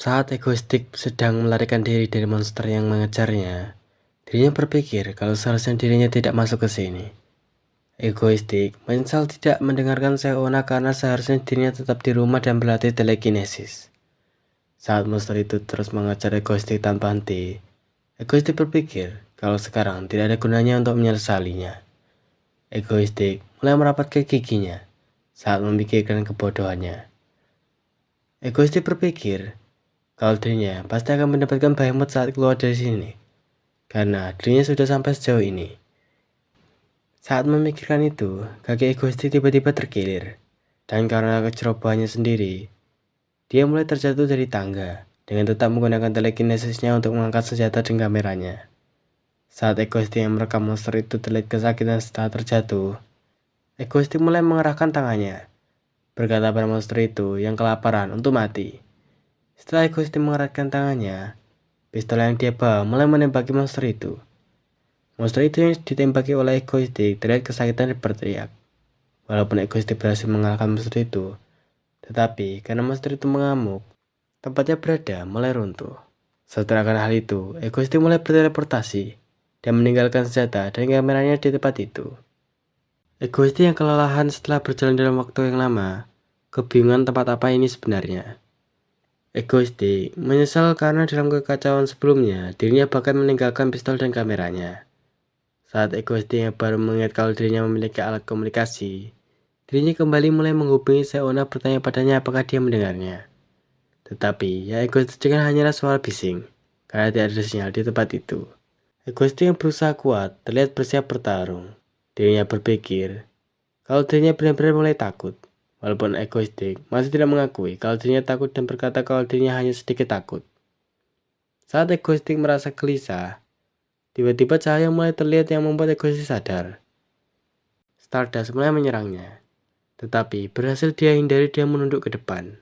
Saat egoistik sedang melarikan diri dari monster yang mengejarnya, dirinya berpikir kalau seharusnya dirinya tidak masuk ke sini. Egoistik menyesal tidak mendengarkan Seona karena seharusnya dirinya tetap di rumah dan berlatih telekinesis. Saat monster itu terus mengejar egoistik tanpa henti, egoistik berpikir kalau sekarang tidak ada gunanya untuk menyesalinya. Egoistik mulai merapat ke giginya saat memikirkan kebodohannya. Egoistik berpikir kalau dirinya pasti akan mendapatkan Behemoth saat keluar dari sini, karena dirinya sudah sampai sejauh ini. Saat memikirkan itu, kaki egoistik tiba-tiba terkilir, dan karena kecerobohannya sendiri, dia mulai terjatuh dari tangga, dengan tetap menggunakan telekinesisnya untuk mengangkat senjata dan kameranya. Saat egoistik yang merekam monster itu terlihat kesakitan setelah terjatuh, egoistik mulai mengerahkan tangannya, berkata pada monster itu yang kelaparan untuk mati. Setelah egoistik mengerahkan tangannya, pistol yang dia bawa mulai menembaki monster itu. Monster itu yang ditembaki oleh egoistik terlihat kesakitan dan berteriak. Walaupun egoistik berhasil mengalahkan monster itu, tetapi karena monster itu mengamuk, tempatnya berada mulai runtuh. Setelah hal itu, egoistik mulai berteleportasi dan meninggalkan senjata dan kameranya di tempat itu. Egoistik yang kelelahan setelah berjalan dalam waktu yang lama, kebingungan tempat apa ini sebenarnya. Egoistik menyesal karena dalam kekacauan sebelumnya, dirinya bahkan meninggalkan pistol dan kameranya. Saat egoistik yang baru mengingat kalau dirinya memiliki alat komunikasi, dirinya kembali mulai menghubungi Seona bertanya padanya apakah dia mendengarnya. Tetapi yang egoistik dengar hanyalah suara bising, karena tidak ada sinyal di tempat itu. Egoistik yang berusaha kuat terlihat bersiap bertarung. Dirinya berpikir kalau dirinya benar-benar mulai takut. Walaupun egoistik masih tidak mengakui kalau dirinya takut dan berkata kalau dirinya hanya sedikit takut. Saat egoistik merasa gelisah, tiba-tiba cahaya mulai terlihat yang membuat egoistik sadar. Stardust mulai menyerangnya, tetapi berhasil dia hindari dia menunduk ke depan.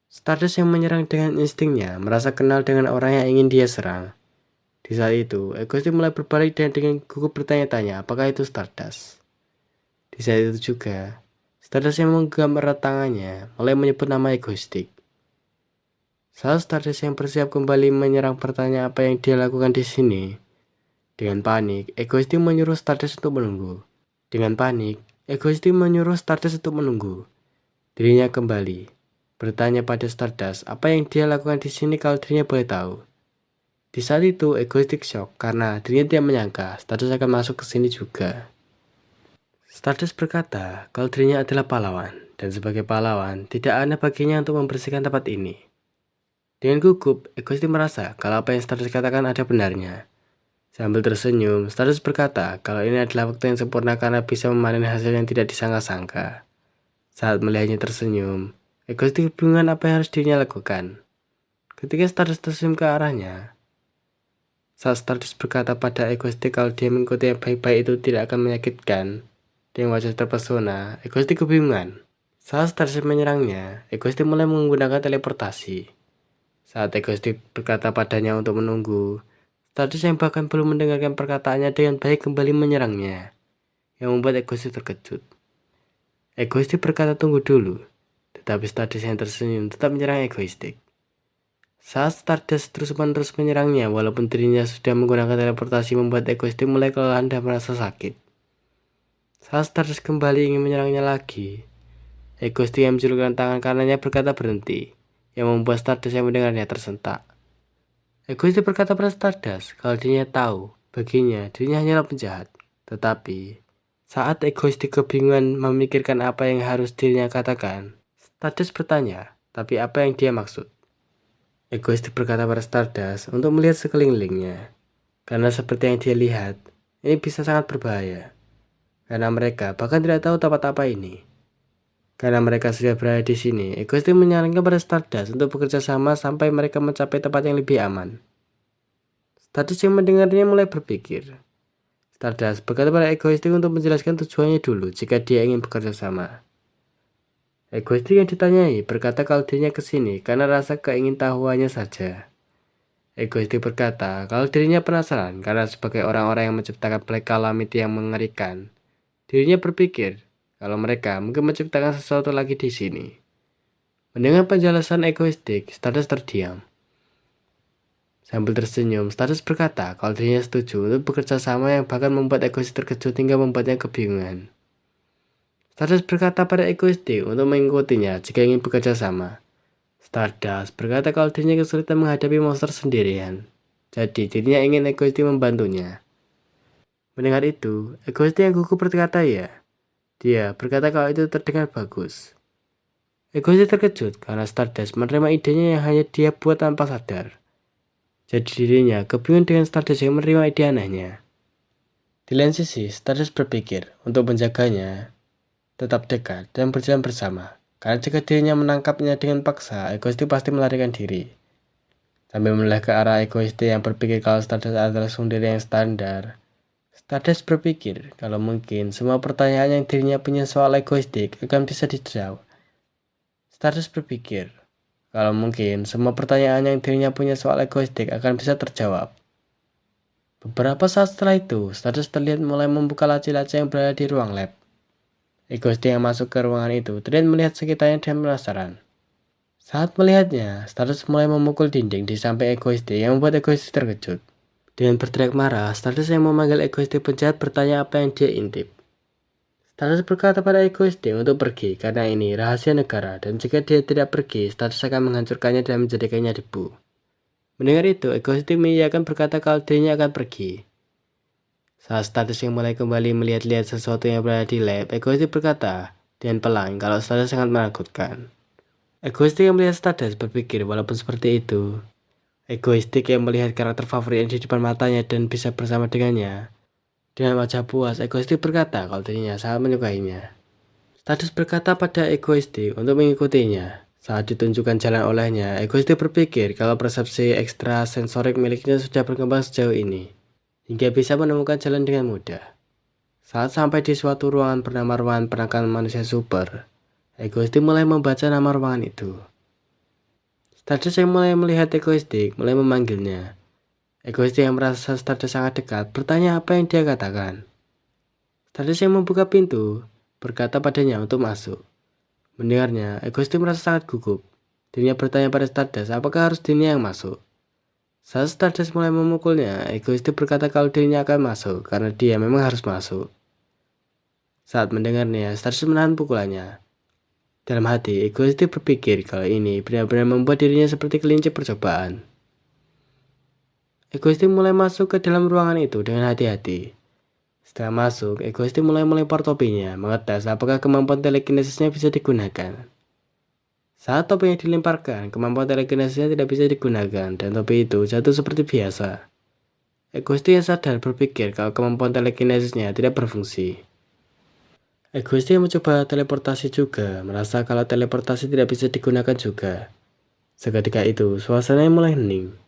Stardust yang menyerang dengan instingnya merasa kenal dengan orang yang ingin dia serang. Di saat itu, egoistik mulai berbalik dan dengan gugup bertanya-tanya apakah itu Stardust. Di saat itu juga, Stardust yang menggenggam erat tangannya mulai menyebut nama egoistik. Saat Stardust yang bersiap kembali menyerang bertanya apa yang dia lakukan di sini. Dengan panik, egoistik menyuruh Stardust untuk menunggu. Dirinya kembali, bertanya pada Stardust apa yang dia lakukan di sini kalau dirinya boleh tahu. Di saat itu, egoistik shock karena dirinya tidak menyangka Stardust akan masuk ke sini juga. Stardust berkata kalau dirinya adalah pahlawan, dan sebagai pahlawan, tidak aneh baginya untuk membersihkan tempat ini. Dengan gugup, egoistik merasa kalau apa yang Stardust katakan ada benarnya. Sambil tersenyum, Stardust berkata kalau ini adalah waktu yang sempurna karena bisa memanen hasil yang tidak disangka-sangka. Saat melihatnya tersenyum, egoistik kebingungan apa yang harus dirinya lakukan. Ketika Stardust tersenyum ke arahnya, saat Stardust berkata pada egoistik kalau dia mengikuti yang baik-baik itu tidak akan menyakitkan, dengan wajah terpesona, egoistik kebingungan. Saat Stardust menyerangnya, egoistik mulai menggunakan teleportasi. Saat egoistik berkata padanya untuk menunggu, Stardust yang bahkan belum mendengarkan perkataannya dengan baik kembali menyerangnya, yang membuat egoistik terkejut. Egoistik berkata tunggu dulu, tetapi Stardust yang tersenyum tetap menyerang egoistik. Saat Stardust terus-menerus menyerangnya walaupun dirinya sudah menggunakan teleportasi membuat egoistik mulai kelelahan dan merasa sakit. Saat Stardust kembali ingin menyerangnya lagi, egoistik yang menjulurkan tangan kanannya berkata berhenti, yang membuat Stardust yang mendengarnya tersentak. Egoistik berkata pada Stardust kalau dirinya tahu baginya dirinya hanyalah penjahat. Tetapi saat egoistik kebingungan memikirkan apa yang harus dirinya katakan, Stardust bertanya, tapi apa yang dia maksud? Egoistik berkata pada Stardust untuk melihat sekelilingnya, karena seperti yang dia lihat, ini bisa sangat berbahaya. Karena mereka bahkan tidak tahu tempat apa ini. Karena mereka sudah berada di sini, egoistik menyarankan pada Stardust untuk bekerja sama sampai mereka mencapai tempat yang lebih aman. Stardust yang mendengarnya mulai berpikir. Stardust berkata pada egoistik untuk menjelaskan tujuannya dulu jika dia ingin bekerja sama. Egoistik yang ditanyai berkata kalau dirinya kesini karena rasa keingintahuannya saja. Egoistik berkata kalau dirinya penasaran karena sebagai orang-orang yang menciptakan Black Calamity yang mengerikan, dirinya berpikir kalau mereka mungkin menciptakan sesuatu lagi di sini. Mendengar penjelasan egoistik, Stardust terdiam. Sambil tersenyum, Stardust berkata kalau dirinya setuju untuk bekerja sama yang bahkan membuat egoistik terkejut hingga membuatnya kebingungan. Stardust berkata pada egoistik untuk mengikutinya jika ingin bekerja sama. Stardust berkata kalau dirinya kesulitan menghadapi monster sendirian. Jadi dirinya ingin egoistik membantunya. Mendengar itu, egoistik yang gugup berkata ya. Dia berkata kalau itu terdengar bagus. Egoistik terkejut karena Stardust menerima idenya yang hanya dia buat tanpa sadar. Jadi dirinya kebingungan dengan Stardust yang menerima ide anehnya. Di lain sisi, Stardust berpikir untuk menjaganya tetap dekat dan berjalan bersama. Karena jika dirinya menangkapnya dengan paksa, egoistik pasti melarikan diri. Sambil menoleh ke arah egoistik yang berpikir kalau Stardust adalah sundere yang standar, Stardust berpikir kalau mungkin semua pertanyaan yang dirinya punya soal egoistik akan bisa dijawab. Stardust berpikir kalau mungkin semua pertanyaan yang dirinya punya soal egoistik akan bisa terjawab. Beberapa saat setelah itu, Stardust terlihat mulai membuka laci-laci yang berada di ruang lab. Egoistik yang masuk ke ruangan itu terlihat melihat sekitarnya dan penasaran. Saat melihatnya, Stardust mulai memukul dinding di samping egoistik yang membuat egoistik terkejut. Dengan berteriak marah, Stardust yang memanggil egoistik penjahat bertanya apa yang dia intip. Stardust berkata pada egoistik untuk pergi karena ini rahasia negara dan jika dia tidak pergi, Stardust akan menghancurkannya dan menjadikannya debu. Mendengar itu, egoistik mengiyakan berkata kalau dirinya akan pergi. Saat Stardust yang mulai kembali melihat-lihat sesuatu yang berada di lab, egoistik berkata dengan pelan kalau Stardust sangat menakutkan. Egoistik yang melihat Stardust berpikir walaupun seperti itu, egoistik yang melihat karakter favoritnya di depan matanya dan bisa bersama dengannya. Dengan wajah puas, egoistik berkata kalau dirinya sangat menyukainya. Stardust berkata pada egoistik untuk mengikutinya. Saat ditunjukkan jalan olehnya, egoistik berpikir kalau persepsi ekstrasensorik miliknya sudah berkembang sejauh ini, hingga bisa menemukan jalan dengan mudah. Saat sampai di suatu ruangan bernama ruangan penangkapan manusia super, egoistik mulai membaca nama ruangan itu. Stardust yang mulai melihat egoistik mulai memanggilnya. Egoistik yang merasa Stardust sangat dekat bertanya apa yang dia katakan. Stardust yang membuka pintu berkata padanya untuk masuk. Mendengarnya, egoistik merasa sangat gugup. Dirinya bertanya pada Stardust apakah harus dirinya yang masuk. Saat Stardust mulai memukulnya, egoistik berkata kalau dirinya akan masuk karena dia memang harus masuk. Saat mendengarnya, Stardust menahan pukulannya. Dalam hati, egoistik berpikir kalau ini benar-benar membuat dirinya seperti kelinci percobaan. Egoistik mulai masuk ke dalam ruangan itu dengan hati-hati. Setelah masuk, egoistik mulai melempar topinya, mengetes apakah kemampuan telekinesisnya bisa digunakan. Saat topinya dilemparkan, kemampuan telekinesisnya tidak bisa digunakan dan topi itu jatuh seperti biasa. Egoistik yang sadar berpikir kalau kemampuan telekinesisnya tidak berfungsi. Egoistik yang mencoba teleportasi juga merasa kalau teleportasi tidak bisa digunakan juga. Seketika itu, suasananya mulai hening.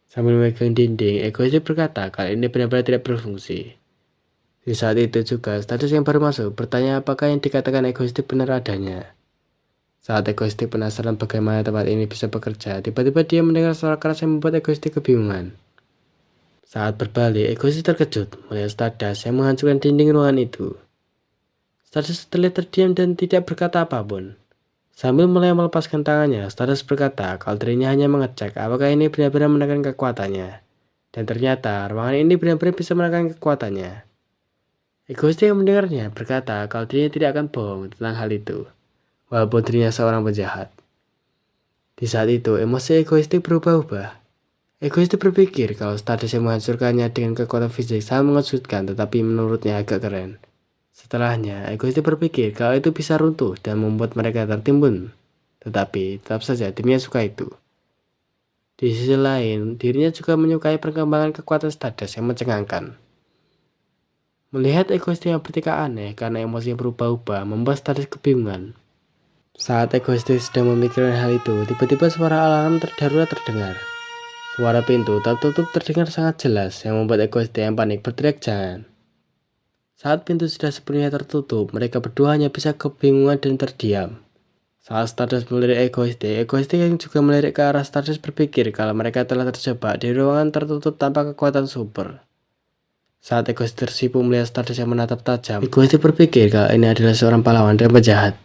Sambil memegang dinding, egoistik berkata kalau ini benar-benar tidak berfungsi. Di saat itu juga, Stardust yang baru masuk bertanya apakah yang dikatakan egoistik benar adanya. Saat egoistik penasaran bagaimana tempat ini bisa bekerja, tiba-tiba dia mendengar suara keras yang membuat egoistik kebingungan. Saat berbalik, egoistik terkejut melihat Stardust yang menghancurkan dinding ruangan itu. Stardust terlihat terdiam dan tidak berkata apapun. Sambil mulai melepaskan tangannya, Stardust berkata kalau dirinya hanya mengecek apakah ini benar-benar menekan kekuatannya. Dan ternyata ruangan ini benar-benar bisa menekan kekuatannya. Egoistik yang mendengarnya berkata kalau dirinya tidak akan bohong tentang hal itu, walaupun dirinya seorang penjahat. Di saat itu, emosi egoistik berubah-ubah. Egoistik berpikir kalau Stardust yang menghancurkannya dengan kekuatan fisik sangat mengejutkan tetapi menurutnya agak keren. Setelahnya, egoistik berpikir kalau itu bisa runtuh dan membuat mereka tertimbun. Tetapi, tetap saja dirinya suka itu. Di sisi lain, dirinya juga menyukai perkembangan kekuatan Stardust yang mencengangkan. Melihat egoistik yang bertingkah aneh karena emosinya berubah-ubah membuat Stardust kebingungan. Saat egoistik sedang memikirkan hal itu, tiba-tiba suara alarm darurat terdengar. Suara pintu tertutup terdengar sangat jelas yang membuat egoistik yang panik berteriak jangan. Saat pintu sudah sepenuhnya tertutup, mereka berdua hanya bisa kebingungan dan terdiam. Saat Stardust melirik egoistik yang juga melirik ke arah Stardust berpikir kalau mereka telah terjebak di ruangan tertutup tanpa kekuatan super. Saat egoistik tersipu melihat Stardust yang menatap tajam, egoistik berpikir kalau ini adalah seorang pahlawan dan penjahat.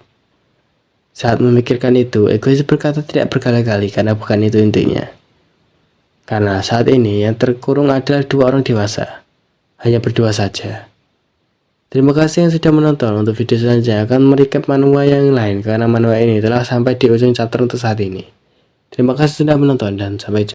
Saat memikirkan itu, egois berkata tidak berkali-kali karena bukan itu intinya. Karena saat ini yang terkurung adalah dua orang dewasa. Hanya berdua saja. Terima kasih yang sudah menonton. Untuk video selanjutnya akan merecap manhwa yang lain karena manhwa ini telah sampai di ujung chapter untuk saat ini. Terima kasih sudah menonton dan sampai jumpa.